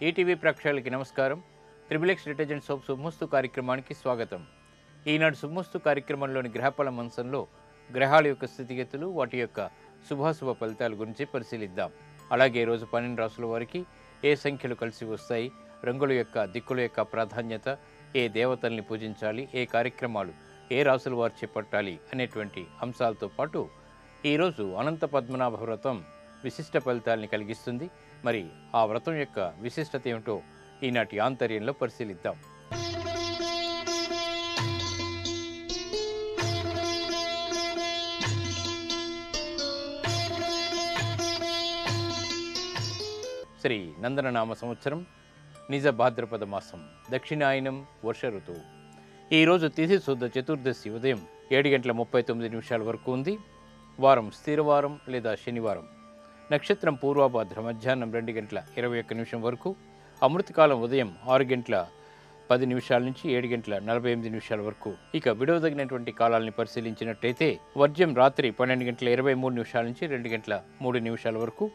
ETV ప్రేక్షకులకి నమస్కారం. Triple detergent soap శుభమస్తు కార్యక్రమానికి స్వాగతం. ఈనాడు శుభమస్తు కార్యక్రమంలోని గ్రహఫల మంచంలో గ్రహాల యొక్క స్థితిగతులు, వాటి యొక్క శుభాశుభ ఫలితాల గురించి పరిశీలిద్దాం. అలాగే ఈరోజు 12 రాసుల వారికి ఏ సంఖ్యలు కలిసి వస్తాయి, రంగుల యొక్క దిక్కుల యొక్క ప్రాధాన్యత, ఏ దేవతల్ని పూజించాలి, ఏ కార్యక్రమాలు ఏ రాసుల వారు చేపట్టాలి అనేటువంటి అంశాలతో పాటు ఈరోజు అనంత పద్మనాభ వ్రతం విశిష్ట ఫలితాలని కలిగిస్తుంది. మరి ఆ వ్రతం యొక్క విశిష్టత ఏమిటో ఈనాటి ఆంతర్యంలో పరిశీలిద్దాం. శ్రీ నందననామ సంవత్సరం నిజ భాద్రపద మాసం దక్షిణాయనం వర్ష ఋతువు. ఈరోజు తిథి శుద్ధ చతుర్దశి ఉదయం 7:39 వరకు ఉంది. వారం స్థిరవారం లేదా శనివారం. నక్షత్రం పూర్వభాద్ర మధ్యాహ్నం 2:21 వరకు. అమృతకాలం ఉదయం 6:10 నుంచి 7:48 వరకు. ఇక విడవదగినటువంటి కాలాలని పరిశీలించినట్టయితే వర్జ్యం రాత్రి 12:23 నుంచి 2:03 వరకు.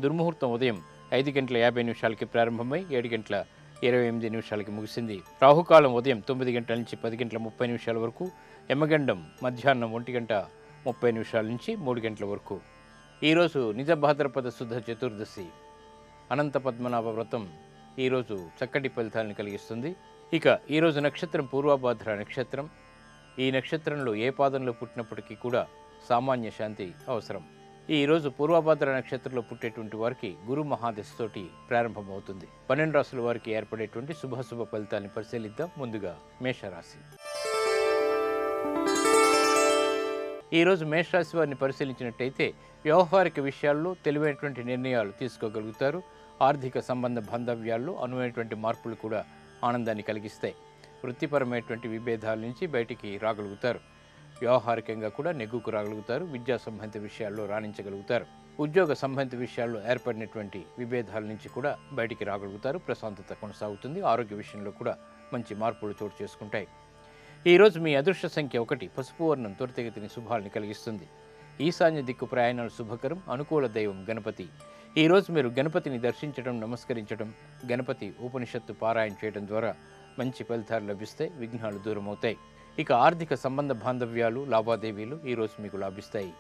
దుర్ముహూర్తం ఉదయం 5:50 ప్రారంభమై 7:28 ముగిసింది. రాహుకాలం ఉదయం 9 గంటల నుంచి 10:30 వరకు. యమగండం మధ్యాహ్నం 1:30 నుంచి 3 గంటల వరకు. ఈరోజు నిజ భాద్రపద శుద్ధ చతుర్దశి అనంత పద్మనాభ వ్రతం ఈరోజు చక్కటి ఫలితాలను కలిగిస్తుంది. ఇక ఈరోజు నక్షత్రం పూర్వభాద్ర నక్షత్రం. ఈ నక్షత్రంలో ఏ పాదంలో పుట్టినప్పటికీ కూడా సామాన్య శాంతి అవసరం. ఈరోజు పూర్వభాద్ర నక్షత్రంలో పుట్టేటువంటి వారికి గురు మహాదశతోటి ప్రారంభమవుతుంది. 12 రాసుల వారికి ఏర్పడేటువంటి శుభాశుభ ఫలితాలను పరిశీలిద్దాం. ముందుగా మేషరాశి. ఈరోజు మేషరాశి వారిని పరిశీలించినట్టయితే వ్యవహారిక విషయాల్లో తెలివైనటువంటి నిర్ణయాలు తీసుకోగలుగుతారు. ఆర్థిక సంబంధ బాంధవ్యాల్లో అనువైనటువంటి మార్పులు కూడా ఆనందాన్ని కలిగిస్తాయి. వృత్తిపరమైనటువంటి విభేదాల నుంచి బయటికి రాగలుగుతారు. వ్యవహారికంగా కూడా నెగ్గుకు రాగలుగుతారు. విద్యా సంబంధిత విషయాల్లో రాణించగలుగుతారు. ఉద్యోగ సంబంధిత విషయాల్లో ఏర్పడినటువంటి విభేదాల నుంచి కూడా బయటికి రాగలుగుతారు. ప్రశాంతత కొనసాగుతుంది. ఆరోగ్య విషయంలో కూడా మంచి మార్పులు చోటు చేసుకుంటాయి. ఈరోజు మీ అదృష్ట సంఖ్య 1. పసుపు వర్ణం త్వరితగతిని శుభాలను కలిగిస్తుంది. ఈశాన్య దిక్కు ప్రయాణాలు శుభకరం. అనుకూల దైవం గణపతి. ఈరోజు మీరు గణపతిని దర్శించడం, నమస్కరించడం, గణపతి ఉపనిషత్తు పారాయణ చేయడం ద్వారా మంచి ఫలితాలు లభిస్తాయి. విఘ్నాలు దూరం అవుతాయి. ఇక ఆర్థిక సంబంధ బాంధవ్యాలు, లావాదేవీలు ఈరోజు మీకు లాభిస్తాయి.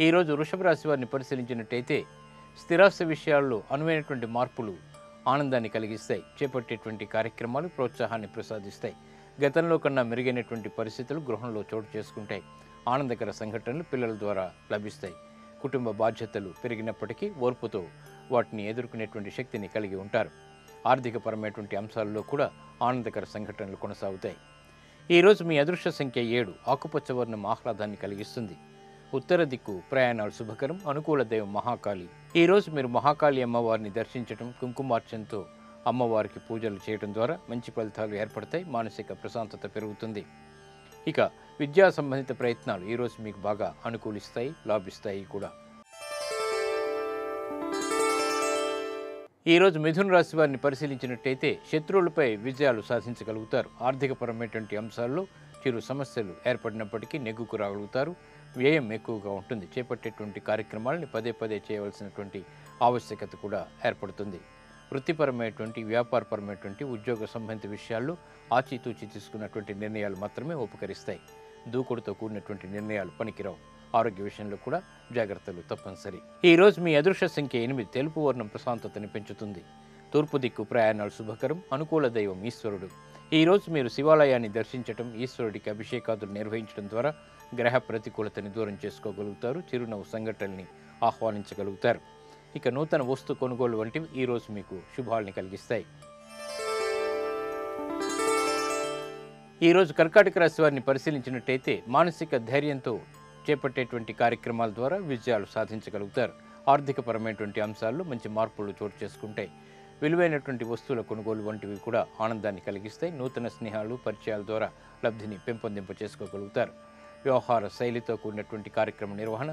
ఈరోజు వృషభ రాశి వారిని పరిశీలించినట్టయితే స్థిరాస్తి విషయాల్లో అనువైనటువంటి మార్పులు ఆనందాన్ని కలిగిస్తాయి. చేపట్టేటువంటి కార్యక్రమాలు ప్రోత్సాహాన్ని ప్రసాదిస్తాయి. గతంలో కన్నా మెరుగైనటువంటి పరిస్థితులు గృహంలో చోటు చేసుకుంటాయి. ఆనందకర సంఘటనలు పిల్లల ద్వారా లభిస్తాయి. కుటుంబ బాధ్యతలు పెరిగినప్పటికీ ఓర్పుతో వాటిని ఎదుర్కొనేటువంటి శక్తిని కలిగి ఉంటారు. ఆర్థికపరమైనటువంటి అంశాల్లో కూడా ఆనందకర సంఘటనలు కొనసాగుతాయి. ఈరోజు మీ అదృష్ట సంఖ్య 7. ఆకుపచ్చ వర్ణం ఆహ్లాదాన్ని కలిగిస్తుంది. ఉత్తర దిక్కు ప్రయాణాలు శుభకరం. అనుకూల దైవం మహాకాళి. ఈరోజు మీరు మహాకాళి అమ్మవారిని దర్శించడం, కుంకుమార్చనతో అమ్మవారికి పూజలు చేయడం ద్వారా మంచి ఫలితాలు ఏర్పడతాయి. మానసిక ప్రశాంతత పెరుగుతుంది. ఇక విద్యా సంబంధిత ప్రయత్నాలు ఈరోజు మీకు బాగా అనుకూలిస్తాయి, లాభిస్తాయి కూడా. ఈరోజు మిథున రాశి వారిని పరిశీలించినట్టయితే శత్రువులపై విజయాలు సాధించగలుగుతారు. ఆర్థికపరమైనటువంటి అంశాల్లో చిరు సమస్యలు ఏర్పడినప్పటికీ నెగ్గుకు రాగలుగుతారు. వ్యయం ఎక్కువగా ఉంటుంది. చేపట్టేటువంటి కార్యక్రమాలని పదే చేయవలసినటువంటి ఆవశ్యకత కూడా ఏర్పడుతుంది. వృత్తిపరమైనటువంటి, వ్యాపారపరమైనటువంటి, ఉద్యోగ సంబంధిత విషయాల్లో ఆచితూచి తీసుకున్నటువంటి నిర్ణయాలు మాత్రమే ఉపకరిస్తాయి. దూకుడుతో కూడినటువంటి నిర్ణయాలు పనికిరావు. ఆరోగ్య విషయంలో కూడా జాగ్రత్తలు తప్పనిసరి. ఈరోజు మీ అదృష్ట సంఖ్య 8. తెలుపు వర్ణం ప్రశాంతతని పెంచుతుంది. తూర్పు దిక్కు ప్రయాణాలు శుభకరం. అనుకూల దైవం ఈశ్వరుడు. ఈరోజు మీరు శివాలయాన్ని దర్శించడం, ఈశ్వరుడికి అభిషేకాదులు నిర్వహించడం ద్వారా గ్రహ ప్రతికూలతని దూరం చేసుకోగలుగుతారు. చిరునవ్వు సంఘటనల్ని ఆహ్వానించగలుగుతారు. ఇక నూతన వస్తు కొనుగోలు వంటివి ఈరోజు మీకు శుభాలని కలిగిస్తాయి. ఈరోజు కర్కాటక రాశి వారిని పరిశీలించినట్టయితే మానసిక ధైర్యంతో చేపట్టేటువంటి కార్యక్రమాల ద్వారా విజయాలు సాధించగలుగుతారు. ఆర్థికపరమైనటువంటి అంశాల్లో మంచి మార్పులు చోటు చేసుకుంటాయి. విలువైనటువంటి వస్తువుల కొనుగోలు వంటివి కూడా ఆనందాన్ని కలిగిస్తాయి. నూతన స్నేహాలు, పరిచయాల ద్వారా లబ్ధిని పెంపొందింప చేసుకోగలుగుతారు. వ్యవహార శైలితో కూడినటువంటి కార్యక్రమ నిర్వహణ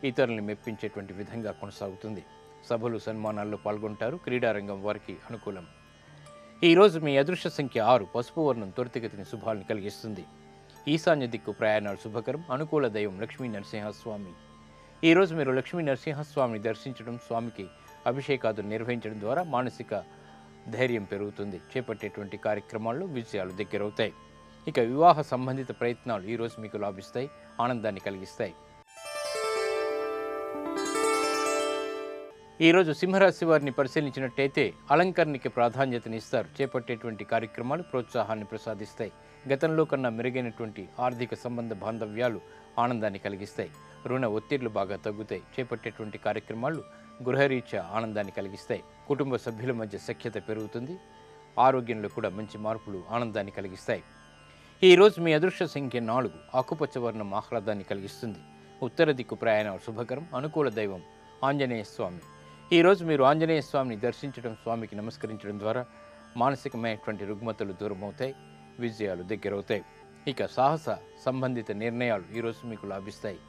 ఇతరులను మెప్పించేటువంటి విధంగా కొనసాగుతుంది. సభలు, సన్మానాల్లో పాల్గొంటారు. క్రీడారంగం వారికి అనుకూలం. ఈరోజు మీ అదృష్ట సంఖ్య 6. పసుపు వర్ణం త్వరితగతిని శుభాలను కలిగిస్తుంది. ఈశాన్య దిక్కు ప్రయాణాలు శుభకరం. అనుకూల దైవం లక్ష్మీ నరసింహస్వామి. ఈరోజు మీరు లక్ష్మీ నరసింహస్వామిని దర్శించడం, స్వామికి అభిషేకాదులు నిర్వహించడం ద్వారా మానసిక ధైర్యం పెరుగుతుంది. చేపట్టేటువంటి కార్యక్రమాల్లో విజయాలు దగ్గరవుతాయి. ఇక వివాహ సంబంధిత ప్రయత్నాలు ఈరోజు మీకు లాభిస్తాయి, ఆనందాన్ని కలిగిస్తాయి. ఈరోజు సింహరాశి వారిని పరిశీలించినట్టయితే అలంకరణకి ప్రాధాన్యతనిస్తారు. చేపట్టేటువంటి కార్యక్రమాలు ప్రోత్సాహాన్ని ప్రసాదిస్తాయి. గతంలో కన్నా మెరుగైనటువంటి ఆర్థిక సంబంధ బాంధవ్యాలు ఆనందాన్ని కలిగిస్తాయి. రుణ ఒత్తిళ్లు బాగా తగ్గుతాయి. చేపట్టేటువంటి కార్యక్రమాలు గృహరీత్యా ఆనందాన్ని కలిగిస్తాయి. కుటుంబ సభ్యుల మధ్య సఖ్యత పెరుగుతుంది. ఆరోగ్యంలో కూడా మంచి మార్పులు ఆనందాన్ని కలిగిస్తాయి. ఈరోజు మీ అదృష్ట సంఖ్య 4. ఆకుపచ్చ వర్ణం ఆహ్లాదాన్ని కలిగిస్తుంది. ఉత్తర దిక్కు ప్రయాణం శుభకరం. అనుకూల దైవం ఆంజనేయ స్వామి. ఈరోజు మీరు ఆంజనేయ స్వామిని దర్శించడం, స్వామికి నమస్కరించడం ద్వారా మానసికమైనటువంటి రుగ్మతలు దూరమవుతాయి, విజయాలు దగ్గరవుతాయి. ఇక సాహస సంబంధిత నిర్ణయాలు ఈరోజు మీకు లాభిస్తాయి.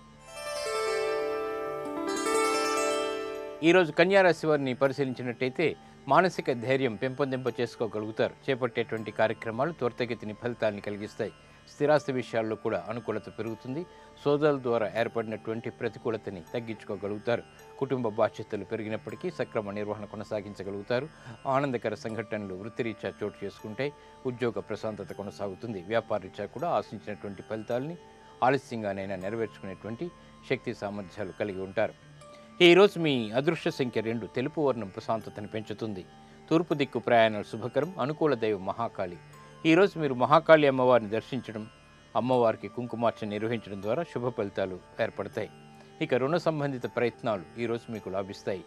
ఈరోజు కన్యారాశి వారిని పరిశీలించినట్టయితే మానసిక ధైర్యం పెంపొందింప చేసుకోగలుగుతారు. చేపట్టేటువంటి కార్యక్రమాలు త్వరితగతిని ఫలితాన్ని కలిగిస్తాయి. స్థిరాస్తి విషయాల్లో కూడా అనుకూలత పెరుగుతుంది. సోదరుల ద్వారా ఏర్పడినటువంటి ప్రతికూలతని తగ్గించుకోగలుగుతారు. కుటుంబ బాధ్యతలు పెరిగినప్పటికీ సక్రమ నిర్వహణ కొనసాగించగలుగుతారు. ఆనందకర సంఘటనలు వృత్తిరీత్యా చోటు చేసుకుంటాయి. ఉద్యోగ ప్రశాంతత కొనసాగుతుంది. వ్యాపారరీత్యా కూడా ఆశించినటువంటి ఫలితాలని ఆలస్యంగానైనా నెరవేర్చుకునేటువంటి శక్తి సామర్థ్యాలు కలిగి ఉంటారు. ఈరోజు మీ అదృష్ట సంఖ్య 2. తెలుపు వర్ణం ప్రశాంతతను పెంచుతుంది. తూర్పు దిక్కు ప్రయాణాలు శుభకరం. అనుకూల దైవం మహాకాళి. ఈరోజు మీరు మహాకాళి అమ్మవారిని దర్శించడం, అమ్మవారికి కుంకుమార్చన నిర్వహించడం ద్వారా శుభ ఫలితాలు ఏర్పడతాయి. ఇక రుణ సంబంధిత ప్రయత్నాలు ఈరోజు మీకు లాభిస్తాయి.